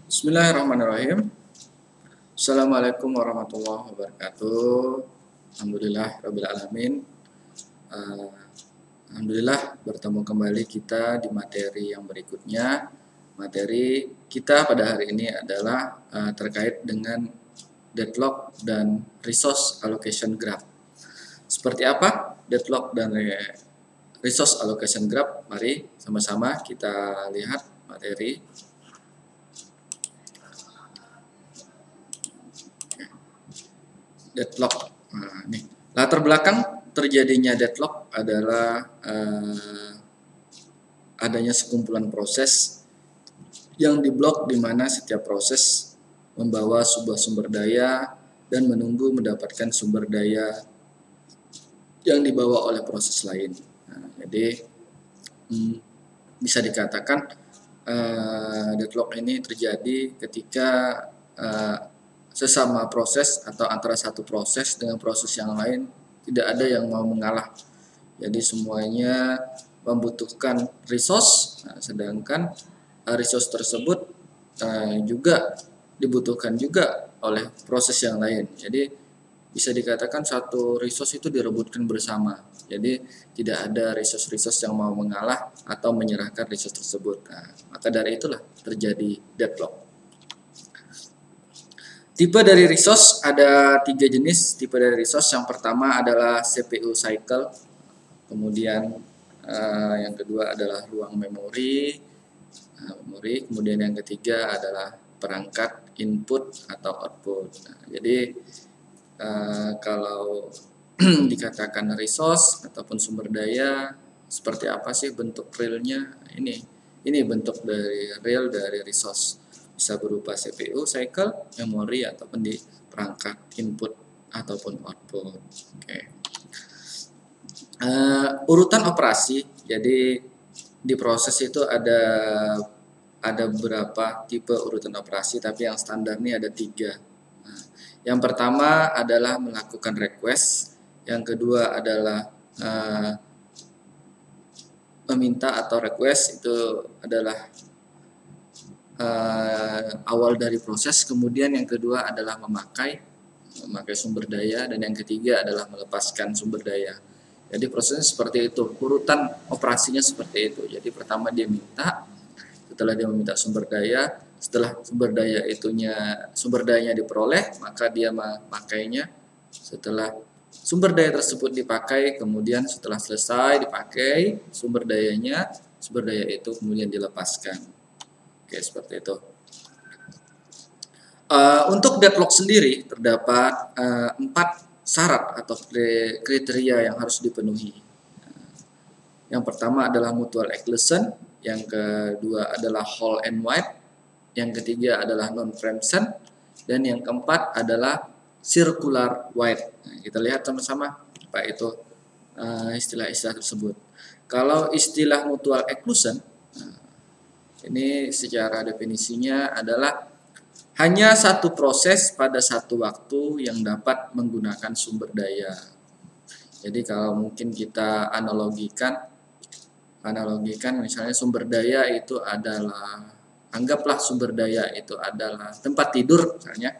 Bismillahirrahmanirrahim. Assalamualaikum warahmatullahi wabarakatuh. Alhamdulillah rabbil alamin. Alhamdulillah bertemu kembali kita di materi yang berikutnya. Materi kita pada hari ini adalah terkait dengan deadlock dan resource allocation graph. Seperti apa deadlock dan resource allocation graph? Mari sama-sama kita lihat materi. Deadlock. Nah, nih. Latar belakang terjadinya deadlock adalah adanya sekumpulan proses yang diblok, di mana setiap proses membawa sebuah sumber daya dan menunggu mendapatkan sumber daya yang dibawa oleh proses lain. Nah, jadi bisa dikatakan deadlock ini terjadi ketika sesama proses atau antara satu proses dengan proses yang lain tidak ada yang mau mengalah. Jadi semuanya membutuhkan resource, sedangkan resource tersebut juga dibutuhkan juga oleh proses yang lain. Jadi bisa dikatakan satu resource itu direbutkan bersama. Jadi tidak ada resource yang mau mengalah atau menyerahkan resource tersebut. Nah, maka dari itulah terjadi deadlock. Tipe dari resource ada 3 jenis tipe dari resource. Yang pertama adalah CPU cycle, kemudian yang kedua adalah ruang memori, kemudian yang ketiga adalah perangkat input atau output. Nah, jadi kalau dikatakan resource ataupun sumber daya, seperti apa sih bentuk realnya? Ini bentuk dari real dari resource. Bisa berupa CPU, cycle, memori, ataupun di perangkat input ataupun output. Urutan operasi, jadi di proses itu ada beberapa tipe urutan operasi, tapi yang standar ini ada 3. Yang pertama adalah melakukan request, yang kedua adalah meminta atau request, itu adalah awal dari proses. Kemudian yang kedua adalah memakai sumber daya, dan yang ketiga adalah melepaskan sumber daya. Jadi prosesnya seperti itu, urutan operasinya seperti itu. Jadi pertama dia minta, setelah dia meminta sumber daya, setelah sumber dayanya diperoleh, maka dia memakainya. Setelah sumber daya tersebut dipakai, kemudian setelah selesai dipakai sumber daya itu kemudian dilepaskan. Oke, seperti itu. Untuk deadlock sendiri terdapat 4 syarat atau kriteria yang harus dipenuhi. Yang pertama adalah mutual exclusion, yang kedua adalah whole and wide, yang ketiga adalah non-preemption, dan yang keempat adalah circular wide. Nah, kita lihat sama-sama apa itu istilah-istilah tersebut. Kalau istilah mutual exclusion, ini secara definisinya adalah hanya satu proses pada satu waktu yang dapat menggunakan sumber daya. Jadi kalau mungkin kita analogikan misalnya sumber daya itu adalah, anggaplah sumber daya itu adalah tempat tidur misalnya.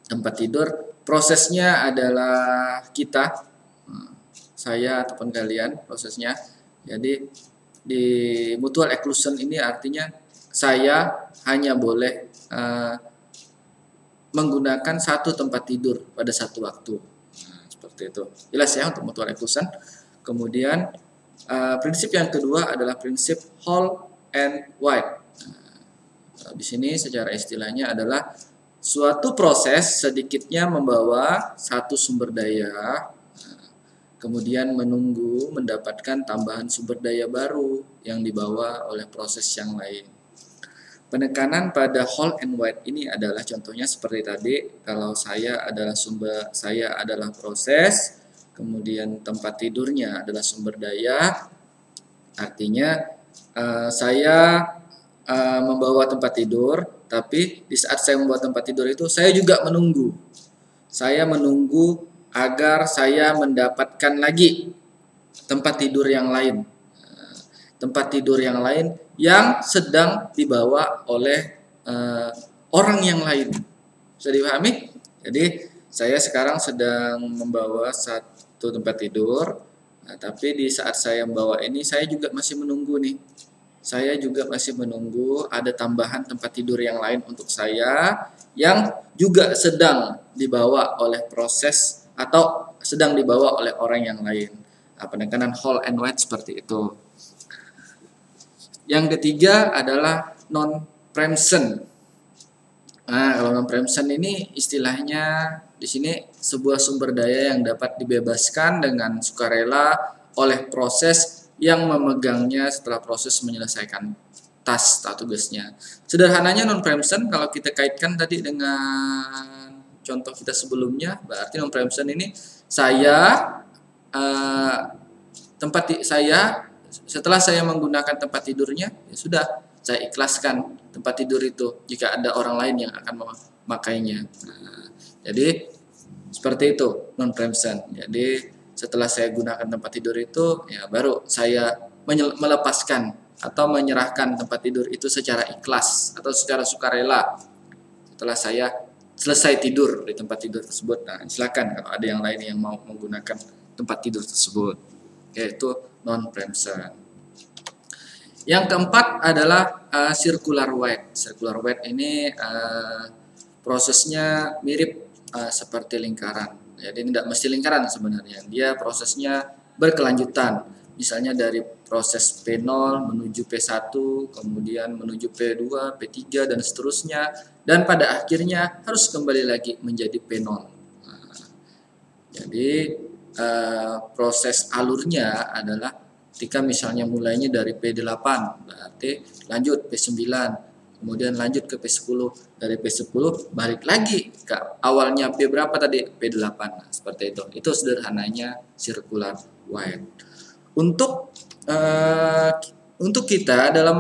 Tempat tidur, prosesnya adalah kita, saya ataupun kalian prosesnya. Jadi di mutual exclusion ini artinya saya hanya boleh menggunakan satu tempat tidur pada satu waktu. Nah, seperti itu. Jelas ya untuk mutual exclusion. Kemudian prinsip yang kedua adalah prinsip whole and wide. Nah, di sini secara istilahnya adalah suatu proses sedikitnya membawa satu sumber daya, kemudian menunggu mendapatkan tambahan sumber daya baru yang dibawa oleh proses yang lain. Penekanan pada whole and wide ini adalah contohnya seperti tadi, kalau saya adalah proses, kemudian tempat tidurnya adalah sumber daya, artinya saya membawa tempat tidur, tapi di saat saya membawa tempat tidur itu saya juga menunggu. Saya menunggu agar saya mendapatkan lagi tempat tidur yang lain. Tempat tidur yang lain yang sedang dibawa oleh orang yang lain. Bisa dipahami? Jadi saya sekarang sedang membawa satu tempat tidur, tapi di saat saya membawa ini saya juga masih menunggu nih. Saya juga masih menunggu ada tambahan tempat tidur yang lain untuk saya yang juga sedang dibawa oleh proses atau sedang dibawa oleh orang yang lain. Penekanan Hall and White seperti itu. Yang ketiga adalah non-preemption. Kalau non-preemption ini istilahnya di sini sebuah sumber daya yang dapat dibebaskan dengan sukarela oleh proses yang memegangnya setelah proses menyelesaikan task atau tugasnya. Sederhananya non-preemption kalau kita kaitkan tadi dengan contoh kita sebelumnya, berarti non-preemption ini saya setelah saya menggunakan tempat tidurnya, ya sudah saya ikhlaskan tempat tidur itu jika ada orang lain yang akan memakainya. Jadi seperti itu non-preemption. Jadi setelah saya gunakan tempat tidur itu, ya baru saya melepaskan atau menyerahkan tempat tidur itu secara ikhlas atau secara sukarela setelah saya selesai tidur di tempat tidur tersebut. Silakan kalau ada yang lain yang mau menggunakan tempat tidur tersebut, yaitu non-preemption. Yang keempat adalah circular wide. Circular wide ini prosesnya mirip seperti lingkaran. Jadi tidak mesti lingkaran sebenarnya. Dia prosesnya berkelanjutan. Misalnya dari proses P0 menuju P1, kemudian menuju P2, P3 dan seterusnya, dan pada akhirnya harus kembali lagi menjadi P0. Jadi proses alurnya adalah ketika misalnya mulainya dari P8, berarti lanjut P9, kemudian lanjut ke P10, dari P10 balik lagi ke awalnya P berapa tadi? P8. Seperti itu. Itu sederhananya circular wide. Untuk kita dalam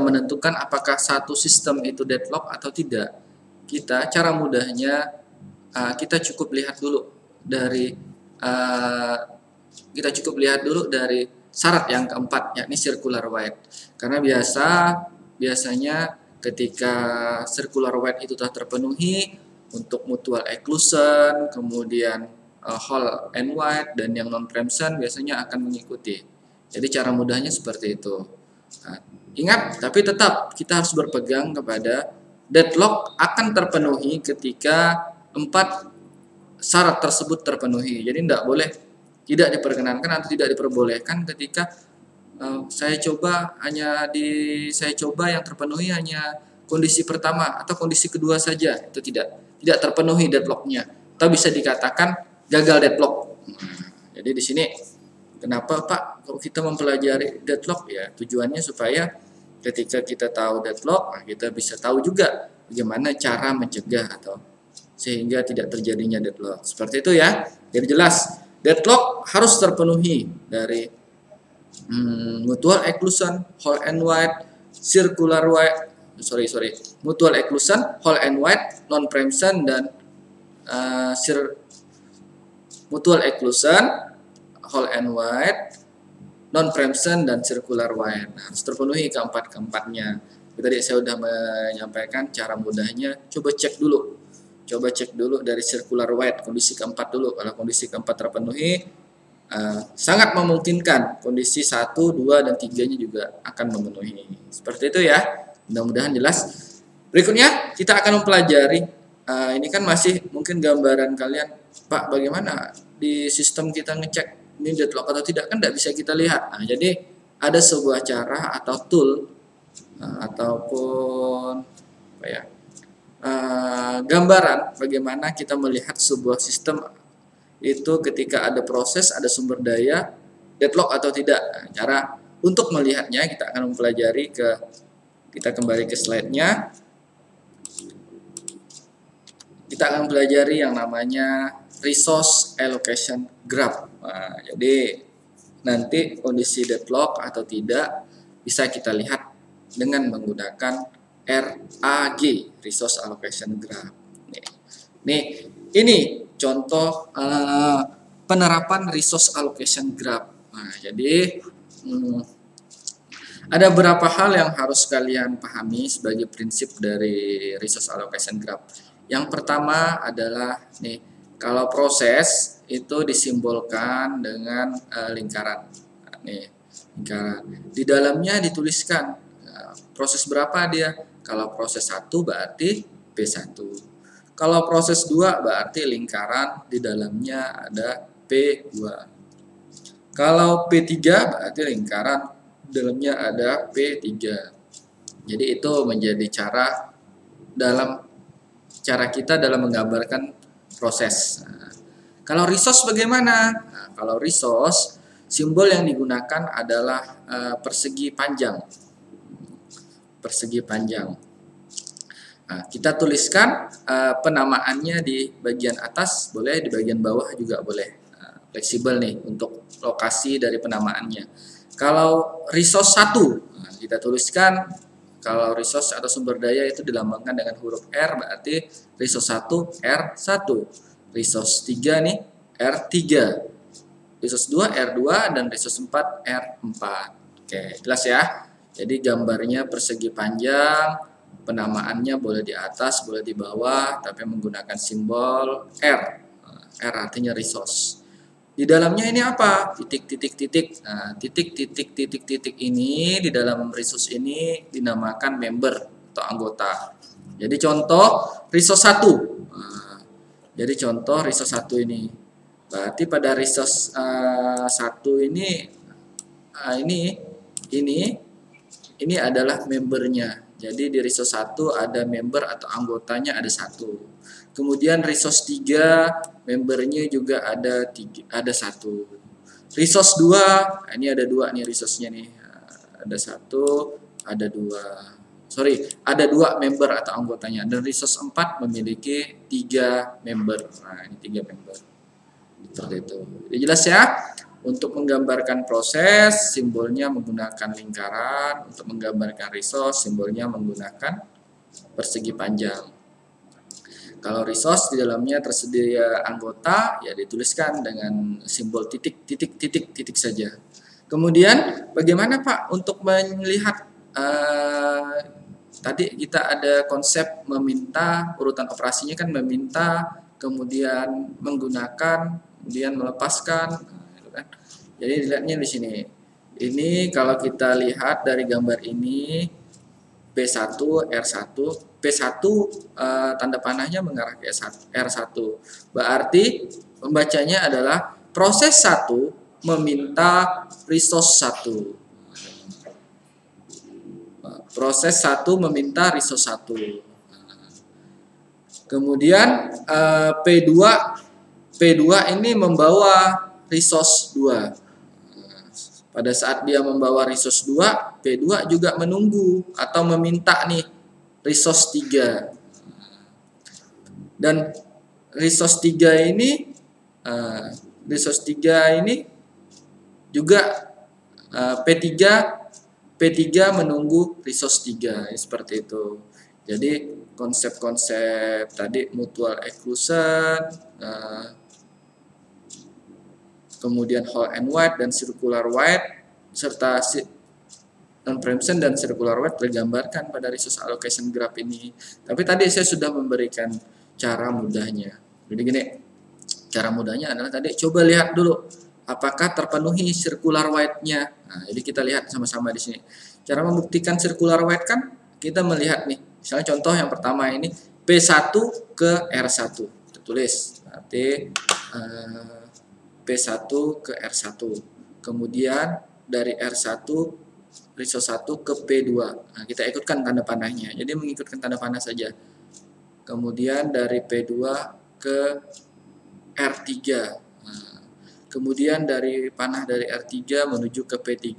menentukan apakah satu sistem itu deadlock atau tidak, cara mudahnya kita cukup lihat dulu dari syarat yang keempat, yakni circular wide. Karena biasanya ketika circular wide itu telah terpenuhi untuk mutual exclusion, kemudian Hall and White dan yang non-preemption biasanya akan mengikuti. Jadi cara mudahnya seperti itu. Ingat, tapi tetap kita harus berpegang kepada deadlock akan terpenuhi ketika 4 syarat tersebut terpenuhi. Jadi tidak boleh tidak diperkenankan atau tidak diperbolehkan ketika saya coba yang terpenuhi hanya kondisi pertama atau kondisi kedua saja, itu tidak terpenuhi deadlocknya, atau bisa dikatakan gagal deadlock. Jadi di sini kenapa Pak kalau kita mempelajari deadlock, ya tujuannya supaya ketika kita tahu deadlock, kita bisa tahu juga bagaimana cara mencegah atau sehingga tidak terjadinya deadlock. Seperti itu ya. Jadi jelas deadlock harus terpenuhi dari mutual exclusion, Hall and White, circular wide, mutual exclusion, Hall and White, non-preemption dan mutual exclusion, Hall and White, non-preemption dan circular wide. Harus terpenuhi keempatnya. Tadi saya sudah menyampaikan cara mudahnya. Coba cek dulu dari circular wide, kondisi keempat dulu. Kalau kondisi keempat terpenuhi, sangat memungkinkan kondisi 1, 2, dan 3-nya juga akan memenuhi. Seperti itu ya. Mudah-mudahan jelas. Berikutnya kita akan mempelajari, ini kan masih mungkin gambaran kalian, Pak bagaimana di sistem kita ngecek ini deadlock atau tidak, kan tidak bisa kita lihat. Jadi ada sebuah cara atau tool ataupun gambaran bagaimana kita melihat sebuah sistem itu ketika ada proses, ada sumber daya, deadlock atau tidak. Cara untuk melihatnya kita akan mempelajari kita kembali ke slide-nya. Kita akan pelajari yang namanya resource allocation graph. Jadi nanti kondisi deadlock atau tidak bisa kita lihat dengan menggunakan RAG, resource allocation graph. Ini contoh penerapan resource allocation graph. Jadi Ada beberapa hal yang harus kalian pahami sebagai prinsip dari resource allocation graph. Yang pertama adalah nih, kalau proses itu disimbolkan dengan lingkaran. Nih, lingkaran. Di dalamnya dituliskan proses berapa dia. Kalau proses 1 berarti P1. Kalau proses 2 berarti lingkaran di dalamnya ada P2. Kalau P3 berarti lingkaran dalamnya ada P3. Jadi itu menjadi cara kita dalam menggambarkan proses. Nah, kalau resource bagaimana? Nah, kalau resource, simbol yang digunakan adalah persegi panjang. Persegi panjang. Nah, kita tuliskan penamaannya di bagian atas, boleh di bagian bawah juga boleh. Fleksibel nih untuk lokasi dari penamaannya. Kalau resource 1, nah, kita tuliskan kalau resource atau sumber daya itu dilambangkan dengan huruf R, berarti resource 1 R1, resource 3 nih R3, resource 2 R2, dan resource 4 R4. Oke, jelas ya. Jadi gambarnya persegi panjang, penamaannya boleh di atas, boleh di bawah, tapi menggunakan simbol R. R artinya resource. Di dalamnya ini apa? Titik-titik-titik. Nah, titik-titik-titik-titik ini di dalam resource ini dinamakan member atau anggota. Jadi contoh resource 1. Nah, jadi contoh resource 1 ini. Berarti pada resource 1 ini adalah membernya. Jadi di resource 1 ada member atau anggotanya ada 1. Kemudian resource 3 membernya juga ada 1. Resource 2, ini ada 2 nih resource-nya nih. Ada 1, ada 2. Sorry, ada 2 member atau anggotanya. Dan resource 4 memiliki 3 member. Nah, ini 3 member. Seperti itu. Jadi jelas ya? Untuk menggambarkan proses, simbolnya menggunakan lingkaran. Untuk menggambarkan resource, simbolnya menggunakan persegi panjang. Kalau resource di dalamnya tersedia anggota, ya dituliskan dengan simbol titik saja. Kemudian bagaimana Pak untuk melihat tadi kita ada konsep meminta, urutan operasinya kan meminta, kemudian menggunakan, kemudian melepaskan. Gitu kan. Jadi dilihatnya di sini. Ini kalau kita lihat dari gambar ini P1, R1, P1 tanda panahnya mengarah ke R1. Berarti pembacanya adalah proses 1 meminta resource 1. Proses 1 meminta resource 1. Kemudian P2 ini membawa resource 2. Pada saat dia membawa resource 2, P2 juga menunggu atau meminta nih resource 3. Dan resource 3 ini juga P3 menunggu resource 3. Seperti itu. Jadi konsep-konsep tadi mutual exclusion, kemudian whole and wide dan circular wide, serta non-preemption dan circular wide tergambarkan pada resource allocation graph ini. Tapi tadi saya sudah memberikan cara mudahnya. Jadi gini, cara mudahnya adalah tadi coba lihat dulu apakah terpenuhi circular wide-nya. Nah, jadi kita lihat sama-sama di sini. Cara membuktikan circular wide kan kita melihat nih, misalnya contoh yang pertama ini P1 ke R1. Kita tulis. Berarti P1 ke R1. Kemudian dari R1 resource 1 ke P2. Nah, kita ikutkan tanda panahnya. Jadi mengikutkan tanda panah saja. Kemudian dari P2 ke R3. Nah, kemudian dari panah dari R3 menuju ke P3.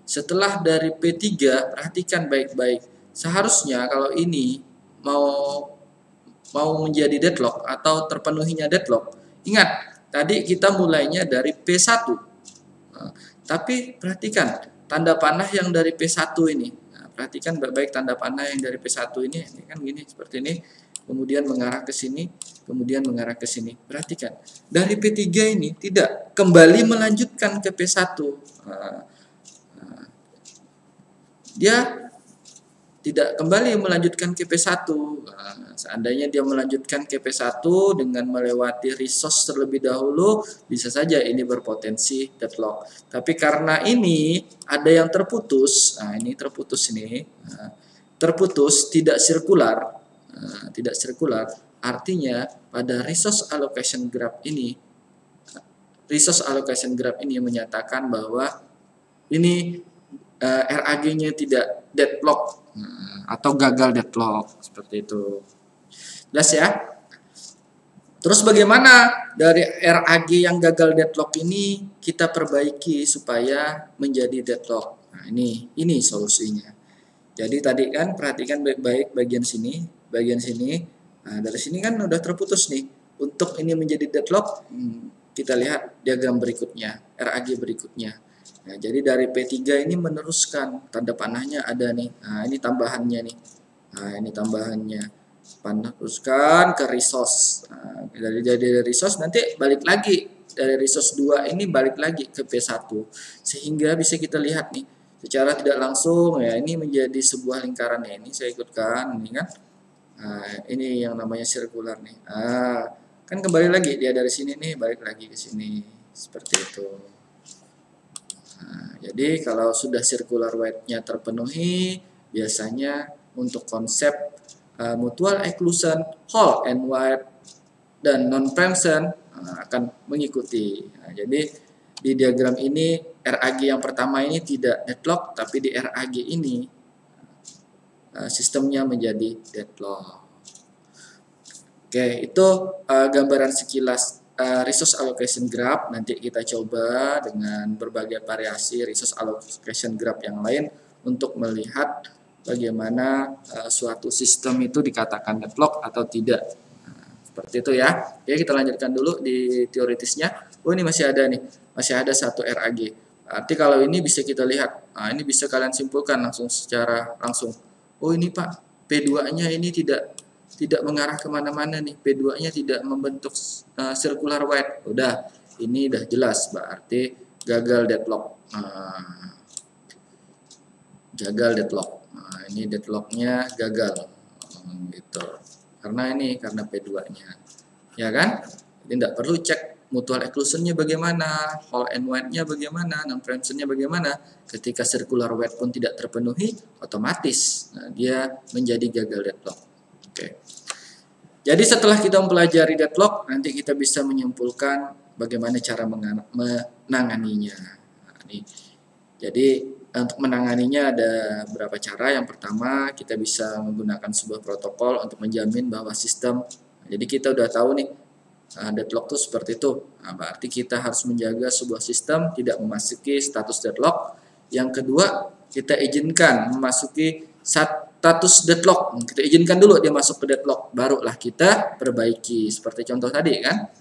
Setelah dari P3, perhatikan baik-baik. Seharusnya kalau ini mau menjadi deadlock atau terpenuhinya deadlock, ingat tadi kita mulainya dari P1. Nah, tapi perhatikan tanda panah yang dari P1 ini. Nah, perhatikan baik-baik tanda panah yang dari P1 ini kan gini seperti ini, kemudian mengarah ke sini, kemudian mengarah ke sini. Perhatikan, dari P3 ini tidak kembali melanjutkan ke P1. dia tidak kembali melanjutkan KP1. Nah, seandainya dia melanjutkan KP1 dengan melewati resource terlebih dahulu, bisa saja ini berpotensi deadlock. Tapi karena ini ada yang terputus, nah ini terputus ini, terputus tidak sirkular, artinya pada resource allocation graph ini, menyatakan bahwa ini RAG-nya tidak deadlock atau gagal deadlock, seperti itu. Jelas ya? Terus bagaimana dari RAG yang gagal deadlock ini kita perbaiki supaya menjadi deadlock? Nah, ini solusinya. Jadi tadi kan perhatikan baik-baik bagian sini. Nah, dari sini kan udah terputus nih. Untuk ini menjadi deadlock, kita lihat diagram berikutnya, RAG berikutnya. Nah, jadi dari P3 ini meneruskan, tanda panahnya ada nih. Nah, ini tambahannya nih. Nah, ini tambahannya. Teruskan ke resource. Nah, dari resource nanti balik lagi. Dari resource 2 ini balik lagi ke P1. Sehingga bisa kita lihat nih, secara tidak langsung ya ini menjadi sebuah lingkaran ya. Ini saya ikutkan, ini kan. Nah, ini yang namanya sirkular nih. Nah, kan kembali lagi dia dari sini nih balik lagi ke sini. Seperti itu. Nah, jadi kalau sudah circular weight-nya terpenuhi, biasanya untuk konsep mutual exclusion, whole and wide, dan non-preemption akan mengikuti. Nah, jadi di diagram ini RAG yang pertama ini tidak deadlock, tapi di RAG ini sistemnya menjadi deadlock. Oke, itu gambaran sekilas resource allocation graph. Nanti kita coba dengan berbagai variasi resource allocation graph yang lain untuk melihat bagaimana suatu sistem itu dikatakan deadlock atau tidak. Nah, seperti itu ya. Oke, kita lanjutkan dulu di teoritisnya. Oh, ini masih ada nih, masih ada satu RAG. Arti kalau ini bisa kita lihat. Nah, ini bisa kalian simpulkan secara langsung. Oh, ini Pak, P2-nya ini tidak mengarah kemana-mana nih, P2-nya tidak membentuk circular weight. Udah, ini udah jelas, berarti gagal deadlock. Gagal deadlock. Nah, ini deadlocknya gagal, gitu. Karena P2-nya, ya kan? Jadi tidak perlu cek mutual exclusion-nya bagaimana, whole and wide-nya bagaimana, non-preemption-nya bagaimana. Ketika circular weight pun tidak terpenuhi, otomatis dia menjadi gagal deadlock. Oke. Jadi setelah kita mempelajari deadlock, nanti kita bisa menyimpulkan bagaimana cara menanganinya. Nah, jadi untuk menanganinya ada beberapa cara. Yang pertama, kita bisa menggunakan sebuah protokol untuk menjamin bahwa sistem. Jadi kita udah tahu nih deadlock itu seperti itu. Nah, berarti kita harus menjaga sebuah sistem tidak memasuki status deadlock. Yang kedua, kita izinkan memasuki status deadlock. Kita izinkan dulu dia masuk ke deadlock, barulah kita perbaiki. Seperti contoh tadi kan.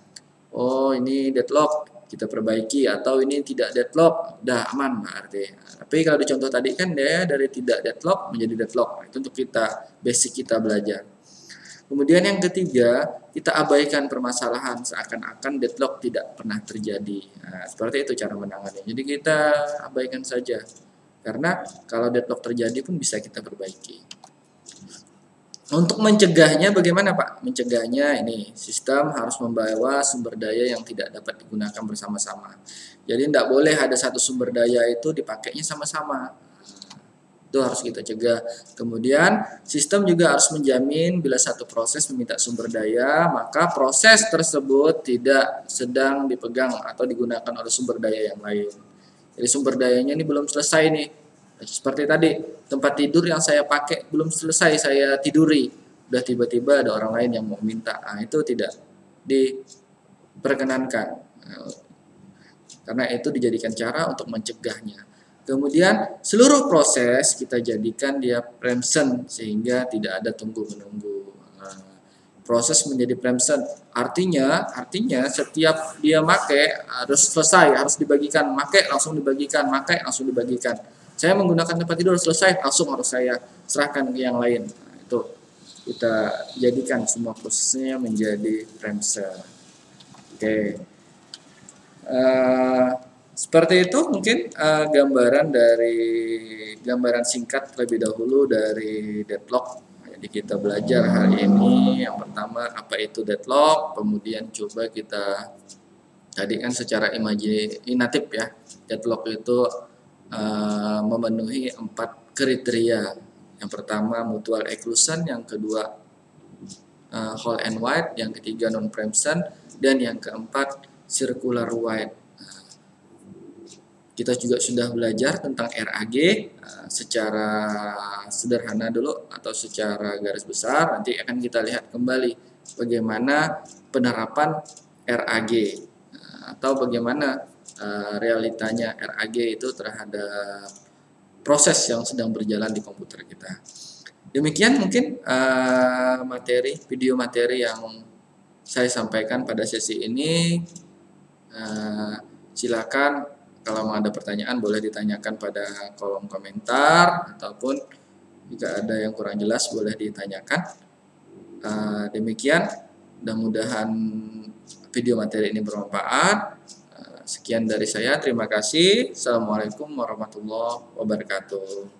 Oh, ini deadlock, kita perbaiki. Atau ini tidak deadlock, udah aman berarti. Nah, tapi kalau di contoh tadi kan dia dari tidak deadlock menjadi deadlock. Nah, itu untuk kita basic kita belajar. Kemudian yang ketiga, kita abaikan permasalahan seakan-akan deadlock tidak pernah terjadi. Nah, seperti itu cara menangani. Jadi kita abaikan saja. Karena kalau deadlock terjadi pun bisa kita perbaiki. Untuk mencegahnya bagaimana Pak? Mencegahnya ini sistem harus membawa sumber daya yang tidak dapat digunakan bersama-sama. Jadi tidak boleh ada satu sumber daya itu dipakainya sama-sama. Itu harus kita cegah. Kemudian sistem juga harus menjamin bila satu proses meminta sumber daya, maka proses tersebut tidak sedang dipegang atau digunakan oleh sumber daya yang lain. Jadi sumber dayanya ini belum selesai nih. Seperti tadi, tempat tidur yang saya pakai belum selesai saya tiduri. Udah tiba-tiba ada orang lain yang mau minta. Nah, itu tidak diperkenankan. Karena itu dijadikan cara untuk mencegahnya. Kemudian seluruh proses kita jadikan dia preemption sehingga tidak ada tunggu-menunggu. Proses menjadi preemption artinya setiap dia make harus selesai, harus dibagikan, make langsung dibagikan, make langsung dibagikan. Saya menggunakan tempat tidur selesai, langsung harus saya serahkan ke yang lain. Nah, itu kita jadikan semua prosesnya menjadi preemption. Oke. Seperti itu mungkin gambaran singkat terlebih dahulu dari deadlock. Jadi kita belajar hari ini yang pertama apa itu deadlock, kemudian coba kita tadi kan secara imajinatif ya, deadlock itu memenuhi 4 kriteria. Yang pertama mutual exclusion, yang kedua whole and wide, yang ketiga non preemption, dan yang keempat circular wide. Kita juga sudah belajar tentang RAG secara sederhana dulu atau secara garis besar. Nanti akan kita lihat kembali bagaimana penerapan RAG atau bagaimana realitanya RAG itu terhadap proses yang sedang berjalan di komputer kita. Demikian mungkin video materi yang saya sampaikan pada sesi ini. Silakan kalau mau ada pertanyaan boleh ditanyakan pada kolom komentar, ataupun jika ada yang kurang jelas boleh ditanyakan. Demikian, mudah-mudahan video materi ini bermanfaat. Sekian dari saya, terima kasih. Assalamualaikum warahmatullahi wabarakatuh.